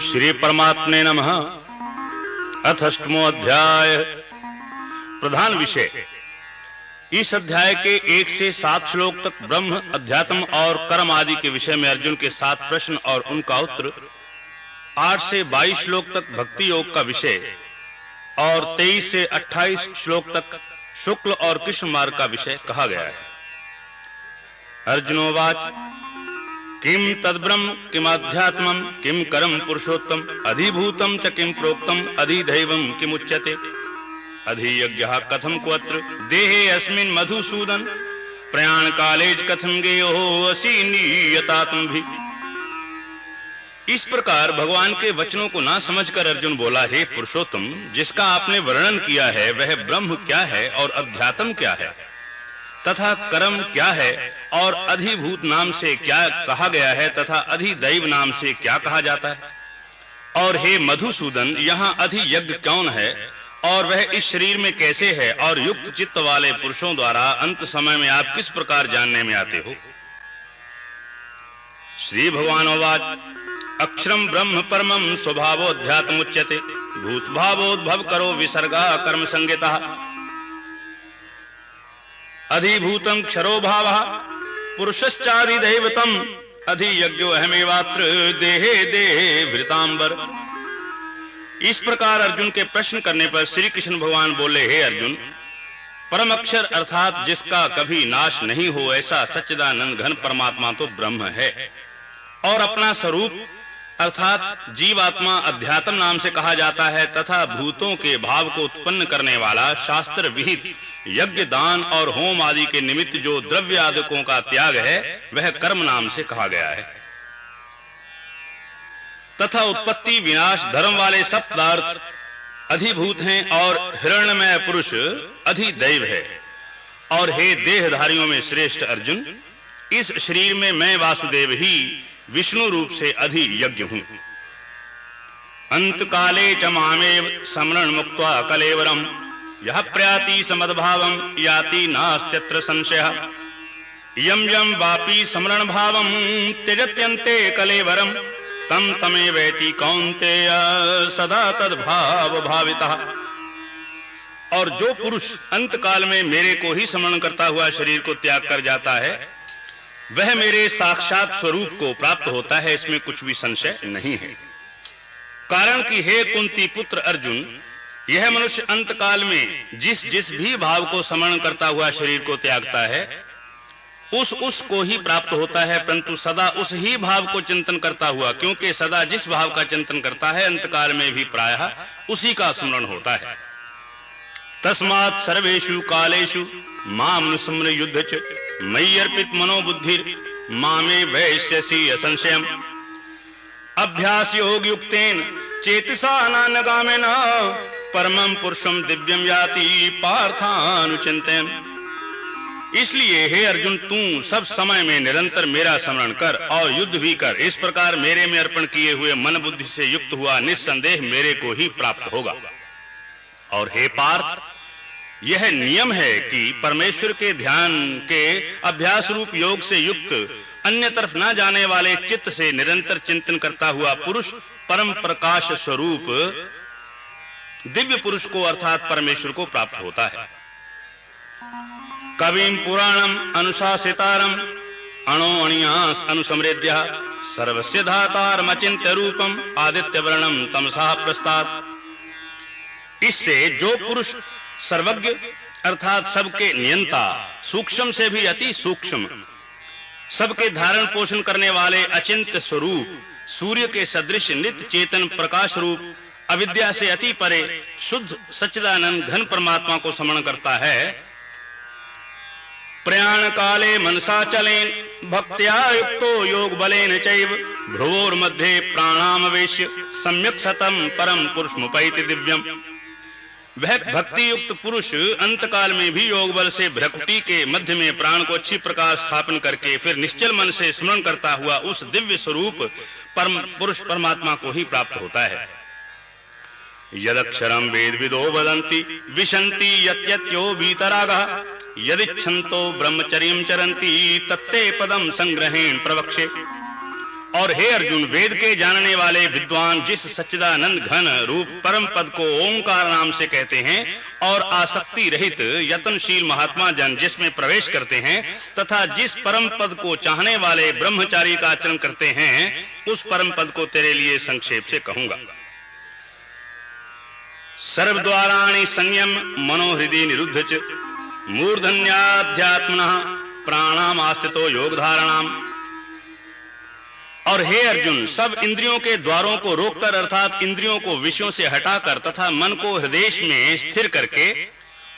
श्री परमात्मे नमः। अथ अष्टमो अध्याय। प्रधान विषय। इस अध्याय के 1 से 7 श्लोक तक ब्रह्म, अध्यात्म और कर्म आदि के विषय में अर्जुन के 7 प्रश्न और उनका उत्तर। 8 से 22 श्लोक तक भक्ति योग का विषय और 23 से 28 श्लोक तक शुक्ल और कृष्ण मार्ग का विषय कहा गया है। अर्जुनोवाच किम तद्ब्रह्म किमाध्यात्मम् किम करम पुरुषोत्तम अधिभूतम च किम प्रोक्तम अधिदैवम किमुच्यते अधियज्ञः कथम क्वत्र देहे अस्मिन् मधुसूदन प्रयाण काले कथम गेयो असि नियतात्म भी। इस प्रकार भगवान के वचनों को ना समझकर अर्जुन बोला, हे पुरुषोत्तम, जिसका आपने वर्णन किया है वह ब्रह्म क्या है और अध्यात्म क्या है तथा कर्म क्या है और अधिभूत नाम से क्या कहा गया है तथा अधिदैव नाम से क्या कहा जाता है। और हे मधुसूदन, यहाँ अधियज्ञ कौन है और वह इस शरीर में कैसे है और युक्त चित्त वाले पुरुषों द्वारा अंत समय में आप किस प्रकार जानने में आते हो। श्री भगवानोवाच अक्षरम ब्रह्म परमं स्वभावोऽध्यात्मुच्यते भूत भावोद्भव करो विसर्गा कर्म संगीता अधिभूतम क्षरो भावः पुरुषश्चाधिदैवतम अधियज्ञो अहमेवात्र देहे देहे भृतांबर। इस प्रकार अर्जुन के प्रश्न करने पर श्री कृष्ण भगवान बोले, हे अर्जुन, परम अक्षर अर्थात जिसका कभी नाश नहीं हो ऐसा सच्चिदानंद घन परमात्मा तो ब्रह्म है और अपना स्वरूप अर्थात जीवात्मा अध्यात्म नाम से कहा जाता है तथा भूतों के भाव को उत्पन्न करने वाला शास्त्र विहित यज्ञ, दान और होम आदि के निमित्त जो द्रव्य आदिकों का त्याग है वह कर्म नाम से कहा गया है तथा उत्पत्ति विनाश धर्म वाले सब पदार्थ अधिभूत हैं और हिरण्यमय पुरुष अधिदैव है। और हे देहधारियों में श्रेष्ठ अर्जुन, इस शरीर में मैं वासुदेव ही विष्णु रूप से अधियज्ञ हूं। अंत काले च मामेव समरण मुक्त्वा कलेवरम यह प्रयाति समद्भावम याति नास्त्यत्र संशयः यम यम वापि समरण भावम त्यजत्यन्ते कलेवरम तम तमेवेति कौन्तेय सदा तद्भाव भावितः। और जो पुरुष अंत काल में मेरे को ही स्मरण करता हुआ शरीर को त्याग कर जाता है वह मेरे साक्षात स्वरूप को प्राप्त होता है, इसमें कुछ भी संशय नहीं है। कारण कि हे कुंती पुत्र अर्जुन, यह मनुष्य अंत काल में जिस जिस भी भाव को स्मरण करता हुआ शरीर को त्यागता है उस को ही प्राप्त होता है, परंतु सदा उस ही भाव को चिंतन करता हुआ, क्योंकि सदा जिस भाव का चिंतन करता है अंत काल में भी प्रायः उसी का स्मरण होता है। तस्मात् सर्वेषु कालेषु माम नुस्मर युद्ध च मयि अर्पित मनोबुद्धिर मामे वैश्यसि असंशयम् अभ्यास योग युक्तेन चेतसा नानगामेन परमं पुरुषं दिव्यम याति पार्थानुचिंतयन्। इसलिए हे अर्जुन, तू सब समय में निरंतर मेरा स्मरण कर और युद्ध भी कर। इस प्रकार मेरे में अर्पण किए हुए मन बुद्धि से युक्त हुआ निस्संदेह मेरे को ही प्राप्त होगा। और हे पार्थ, यह नियम है कि परमेश्वर के ध्यान के अभ्यास रूप योग से युक्त अन्य तरफ न जाने वाले चित्त से निरंतर चिंतन करता हुआ पुरुष परम प्रकाश स्वरूप दिव्य पुरुष को अर्थात परमेश्वर को प्राप्त होता है। कविम पुराणम अनुशासितारम अणो अणियास अनुसमृद्य सर्वस्य धातारमचिन्त्य रूपम आदित्य वर्णम तमसा प्रस्तात्। इससे जो पुरुष सर्वज्ञ अर्थात सबके नियंता, सूक्ष्म से भी अति सूक्ष्म, सबके धारण पोषण करने वाले अचिंत्य स्वरूप सूर्य के सदृश नित्य चेतन प्रकाश रूप अविद्या से अति परे शुद्ध सच्चिदानंद घन परमात्मा को स्मरण करता है, प्रयाण काले मनसा चलेन भक्त्या युक्तो योग बलेन चैव भ्रुवोर मध्ये प्राणामवेश्य सम्यक सतम परम पुरुषमुपैति दिव्यम। वह भक्ति युक्त पुरुष अंत काल में भी योग बल से भ्रकुटी के मध्य में प्राण को अच्छी प्रकार स्थापन करके फिर निश्चल मन से स्मरण करता हुआ उस दिव्य स्वरूप परम पुरुष परमात्मा को ही प्राप्त होता है। यदक्षरम वेद विदो वदन्ति विशन्ति यत्यत्यो वीतरागः यदिच्छन्तो ब्रह्मचर्यं चरन्ति तत्ते पदम संग्रहेण प्रवक्षे। और हे अर्जुन, वेद के जानने वाले विद्वान जिस सच्चिदानंद घन रूप परम पद को ओंकार नाम से कहते हैं और आसक्ति रहित यत्नशील महात्मा जन जिसमें प्रवेश करते हैं तथा जिस परम पद को चाहने वाले ब्रह्मचारी का आचरण करते हैं, उस परम पद को तेरे लिए संक्षेप से कहूंगा। सर्वद्वाराणि संयम मनोहृदि निरुद्ध च मूर्धन्याध्यात्मनः प्राणामास्थितो योगधारणाम। और हे अर्जुन, सब इंद्रियों के द्वारों को रोककर अर्थात इंद्रियों को विषयों से हटाकर तथा मन को हृदय में स्थिर करके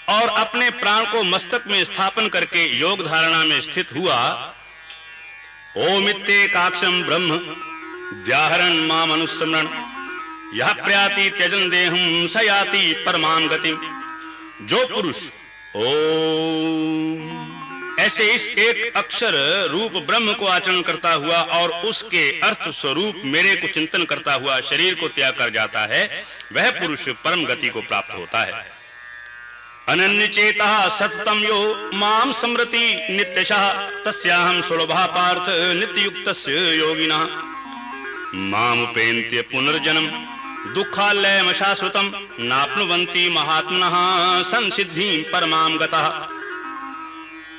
और अपने प्राण को मस्तक में स्थापन करके योग धारणा में स्थित हुआ। ओमित्येकाक्षम ब्रह्म व्याहरन् माम अनुस्मरण यह प्रयाति त्यजन देहं स याति परमां गतिम। जो पुरुष ओम ऐसे इस एक अक्षर रूप ब्रह्म को आचरण करता हुआ और उसके अर्थ स्वरूप मेरे को चिंतन करता हुआ शरीर को त्याग कर जाता है, वह पुरुष परम गति को प्राप्त होता है। अनन्य चेतः सततम यो माम स्मरति नित्यशः तस्याहं सुलभः पार्थ नित्ययुक्तस्य योगिनः। मामुपेन्त्य पुनर्जन्म दुःखालयं शाश्वतं नाप्नुवन्ति महात्मनः संसिद्धिं परमां गतः।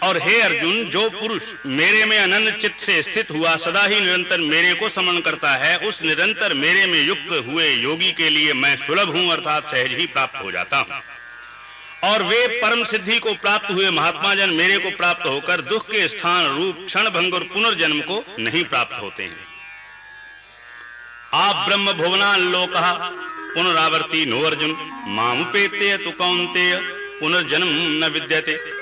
और हे अर्जुन, जो पुरुष मेरे में अनन्य चित्त से स्थित हुआ सदा ही निरंतर मेरे को स्मरण करता है, उस निरंतर मेरे में युक्त हुए योगी के लिए मैं सुलभ हूं अर्थात सहज ही प्राप्त हो जाता हूं। और वे परम सिद्धि को प्राप्त हुए महात्मा जन मेरे को प्राप्त होकर दुख के स्थान रूप क्षण भंग और पुनर्जन्म को नहीं प्राप्त होते हैं। आप ब्रह्म भुवनाल्लोकः पुनरावर्ती नो अर्जुन मामुपेत्य तु कौन्तेय पुनर्जन्म न विद्यते।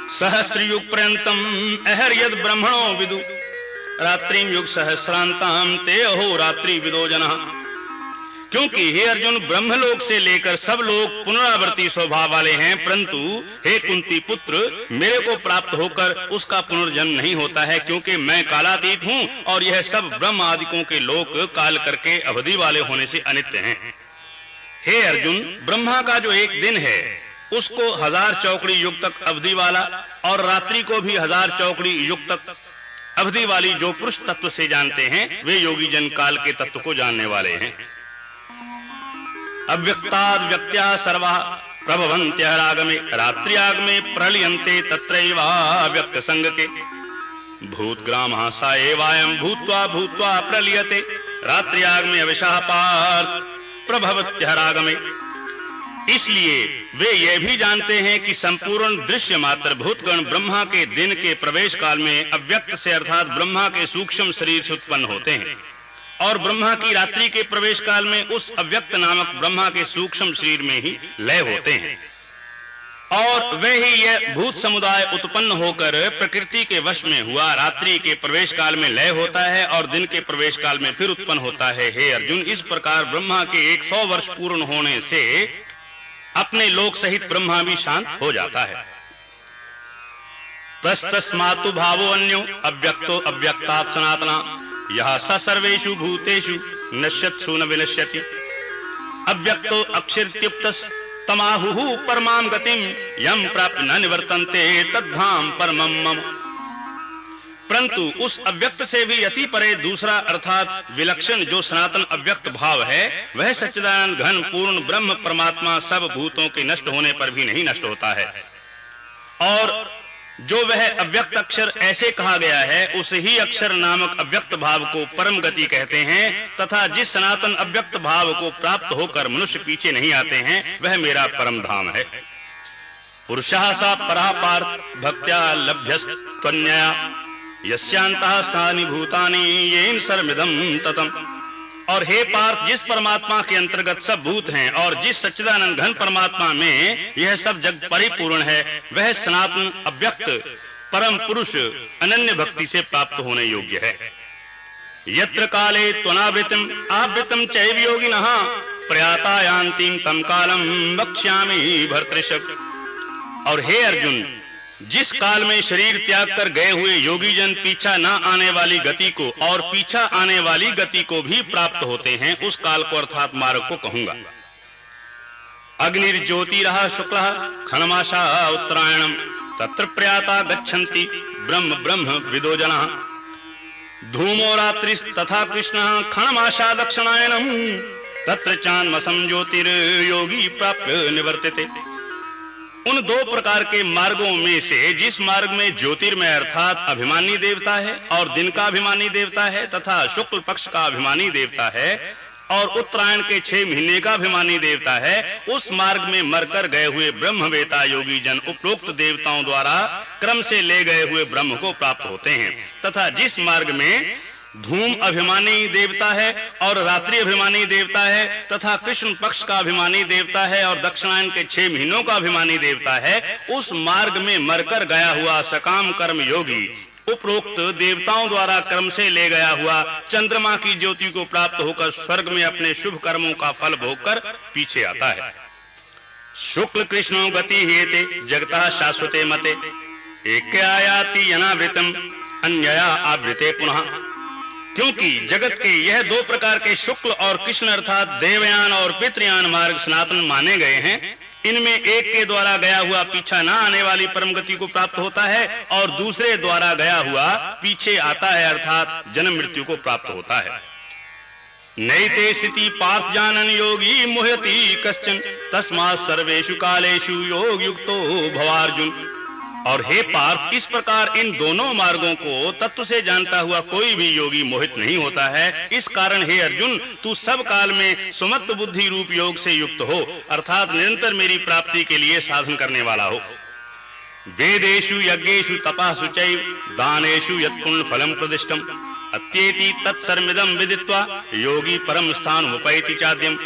सहस्रयुग पर्यंतम अहर्यद ब्रह्मणो विदु रात्रिम युग सहस्रांताम ते अहो रात्रि विदो जनः। क्योंकि हे अर्जुन, ब्रह्मलोक से लेकर सब लोग पुनरावर्ती स्वभाव वाले हैं, परंतु हे कुंती पुत्र, मेरे को प्राप्त होकर उसका पुनर्जन्म नहीं होता है, क्योंकि मैं कालातीत हूं और यह सब ब्रह्म आदिकों के लोक काल करके अवधि वाले होने से अनित्य हैं। हे अर्जुन, ब्रह्मा का जो एक दिन है उसको 1000 चौकड़ी युग तक अवधि वाला और रात्रि को भी 1000 चौकड़ी युग तक अवधि वाली जो पुरुष तत्व से जानते हैं, वे योगी जन काल के तत्व को जानने वाले हैं। अव्यक्ताद् व्यक्त्या सर्वा प्रभवन्त्यः रागमे रात्र्यागमे प्रलयन्ते तत्रैवाव्यक्त संगके। भूतग्रामः स एवायं भूत्वा भूत्वा प्रलीयते रात्र्यागमे अविशः पार्थ प्रभवत्यः रागमे। इसलिए वे यह भी जानते हैं कि संपूर्ण दृश्य मात्र भूतगण ब्रह्मा के दिन के प्रवेश काल में अव्यक्त से अर्थात ब्रह्मा के सूक्ष्म शरीर से उत्पन्न होते हैं और ब्रह्मा की रात्रि के प्रवेश काल में उस अव्यक्त नामक ब्रह्मा के सूक्ष्म शरीर में ही लय होते हैं। और वे ही यह भूत समुदाय उत्पन्न होकर प्रकृति के वश में हुआ रात्रि के प्रवेश काल में लय होता है और दिन के प्रवेश काल में फिर उत्पन्न होता है। हे अर्जुन, इस प्रकार ब्रह्मा के 100 वर्ष पूर्ण होने से अपने लोक सहित ब्रह्मा भी शांत हो जाता है। प्रस्तस्मातु भावो अन्यो अव्यक्तो अव्यक्तात् सनातना यह स सर्वेषु भूतेषु नश्यत्सु न विनश्यति। अव्यक्तो अक्षरत्युक्तस् तमाहुः परमां गतिं यं प्राप्य न निवर्तन्ते तद्धाम परमं मम। परंतु उस अव्यक्त से भी अति परे दूसरा अर्थात विलक्षण जो सनातन अव्यक्त भाव है, वह सच्चिदानंद घन पूर्ण ब्रह्म परमात्मा सब भूतों के नष्ट होने पर भी नहीं नष्ट होता है। और जो वह अव्यक्त अक्षर ऐसे कहा गया है, उस ही अक्षर नामक अव्यक्त भाव को परम गति कहते हैं तथा जिस सनातन अव्यक्त भाव को प्राप्त होकर मनुष्य पीछे नहीं आते हैं, वह मेरा परम धाम है। पुरुषः सा परः पार्थ भक्त्या लभ्यस्त्वन्यया यस्यांतः स्थानि भूतानि येन सर्वमिदं ततम्। और हे पार्थ, जिस परमात्मा के अंतर्गत सब भूत हैं और जिस सच्चिदानंद घन परमात्मा में यह सब जग परिपूर्ण है, वह सनातन अव्यक्त परम पुरुष अनन्य भक्ति से प्राप्त होने योग्य है। यत्र काले त्वनावृतम् आवृतम् चैव योगिनः प्रयाता यान्ति तं कालं वक्ष्यामि भर्तृषभ। और हे अर्जुन, जिस काल में शरीर त्याग कर गए हुए योगी जन पीछा न आने वाली गति को और पीछा आने वाली गति को भी प्राप्त होते हैं, उस काल को अर्थात मार्ग को कहूंगा। अग्निर्ज्योतिरः शुक्लः खनमाशा उत्तरायणम तत्र प्रयाता गच्छन्ति ब्रह्म ब्रह्म विदो जनः। धूमो रात्रिस तथा कृष्ण क्षणमाशा दक्षिणायनम तत्र चान्मसम ज्योतिर्योगी प्राप्य निवर्तते। उन दो प्रकार के मार्गों में से जिस मार्ग में ज्योतिर्मय अर्थात अभिमानी देवता है और दिन का अभिमानी देवता है तथा शुक्ल पक्ष का अभिमानी देवता है और उत्तरायण के 6 महीने का अभिमानी देवता है, उस मार्ग में मरकर गए हुए ब्रह्मवेता योगी जन उपरोक्त देवताओं द्वारा क्रम से ले गए हुए ब्रह्म को प्राप्त होते हैं। तथा जिस मार्ग में धूम अभिमानी देवता है और रात्रि अभिमानी देवता है तथा कृष्ण पक्ष का अभिमानी देवता है और दक्षिणायन के 6 महीनों का अभिमानी देवता है, उस मार्ग में मरकर गया हुआ सकाम कर्म योगी उपरोक्त देवताओं द्वारा क्रम से ले गया हुआ चंद्रमा की ज्योति को प्राप्त होकर स्वर्ग में अपने शुभ कर्मों का फल भोगकर पीछे आता है। शुक्ल कृष्णो गति हेते जगतः शाश्वते मते एकायाति अनावृतम अन्यया आवृते पुनः। क्योंकि जगत के यह दो प्रकार के शुक्ल और कृष्ण अर्थात देवयान और पितृयान मार्ग सनातन माने गए हैं। इनमें एक के द्वारा गया हुआ पीछा ना आने वाली परम गति को प्राप्त होता है और दूसरे द्वारा गया हुआ पीछे आता है अर्थात जन्म मृत्यु को प्राप्त होता है। नैते स्थिति पार्थ जानन योगी मुह्यति कश्चन तस्मात् सर्वेषु कालेषु योग युक्तो भवार्जुन। और हे पार्थ, इस प्रकार इन दोनों मार्गों को तत्व से जानता हुआ कोई भी योगी मोहित नहीं होता है। इस कारण हे अर्जुन, तू सब काल में सुमत्त बुद्धि रूप योग से युक्त हो अर्थात निरंतर मेरी प्राप्ति के लिए साधन करने वाला हो। वेदेषु यज्ञेषु तपःसु चैव दानेषु यत् पुण्य फलम प्रदिष्टम अत्येति तत्सर्वमिदं विदित्वा योगी परम स्थान उपैति चाद्यम।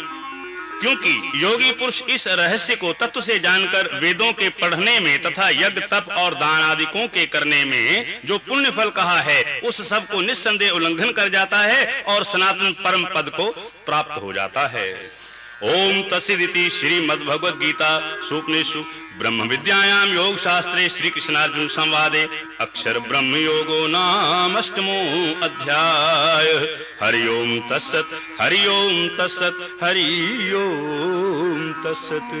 क्योंकि योगी पुरुष इस रहस्य को तत्व से जानकर वेदों के पढ़ने में तथा यज्ञ तप और दान आदिकों के करने में जो पुण्य फल कहा है उस सब को निस्संदेह उल्लंघन कर जाता है और सनातन परम पद को प्राप्त हो जाता है। ओम तस्सदिति श्रीमद् भगवद गीता सूपनिषु ब्रह्म विद्यायां योग शास्त्रे श्री कृष्णार्जुन संवादे अक्षर ब्रह्म योगो नाम अष्टमो अध्याय। हरि ओम तत्सत् हरि ओम तत्सत् हरि ओम तत्सत्।